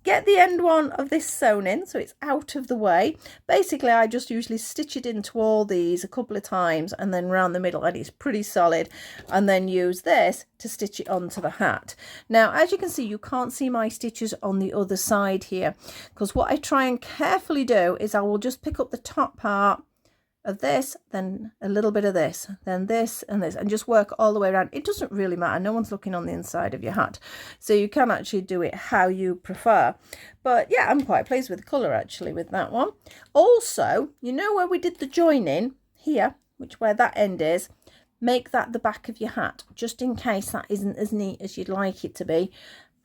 Get the end one of this sewn in so it's out of the way. Basically, I just usually stitch it into all these a couple of times and then round the middle, and it's pretty solid, and then use this to stitch it onto the hat. Now, as you can see, you can't see my stitches on the other side here, because what I try and carefully do is I will just pick up the top part of this, then a little bit of this, then this and this, and just work all the way around. It doesn't really matter, no one's looking on the inside of your hat, so you can actually do it how you prefer. But yeah, I'm quite pleased with the colour actually with that one. Also, you know where we did the joining here, where that end is, make that the back of your hat, just in case that isn't as neat as you'd like it to be.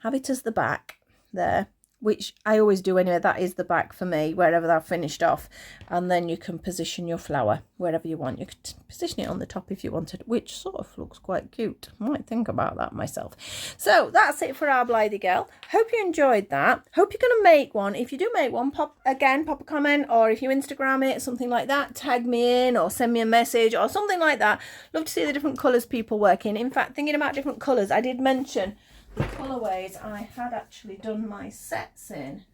Have it as the back there, which I always do anyway. That is the back for me, wherever I've finished off. And then you can position your flower wherever you want. You could position it on the top if you wanted, which sort of looks quite cute. I might think about that myself. So that's it for our Blythe girl. Hope you enjoyed that. Hope you're going to make one. If you do make one, pop a comment, or if you Instagram it, something like that, tag me in or send me a message or something like that. Love to see the different colours people work in. In fact, thinking about different colours, I did mention the colourways I had actually done my sets in,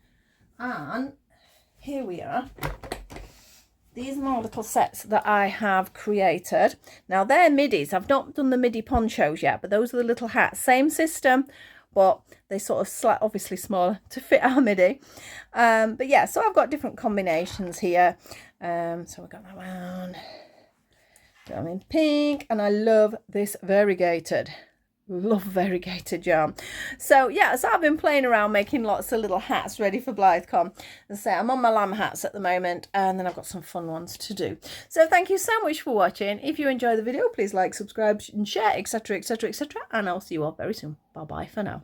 and here we are. These are my little sets that I have created. Now they're middies. I've not done the midi ponchos yet, but those are the little hats. Same system, but they sort of obviously smaller to fit our midi. But yeah, so I've got different combinations here. So we've got that one. I'm in pink, and I love this variegated. Love variegated yarn. So yeah, so I've been playing around making lots of little hats ready for BlytheCon. And so I'm on my lamb hats at the moment, and then I've got some fun ones to do. So thank you so much for watching. If you enjoy the video, please like, subscribe and share, etc, etc, etc, and I'll see you all very soon. Bye bye for now.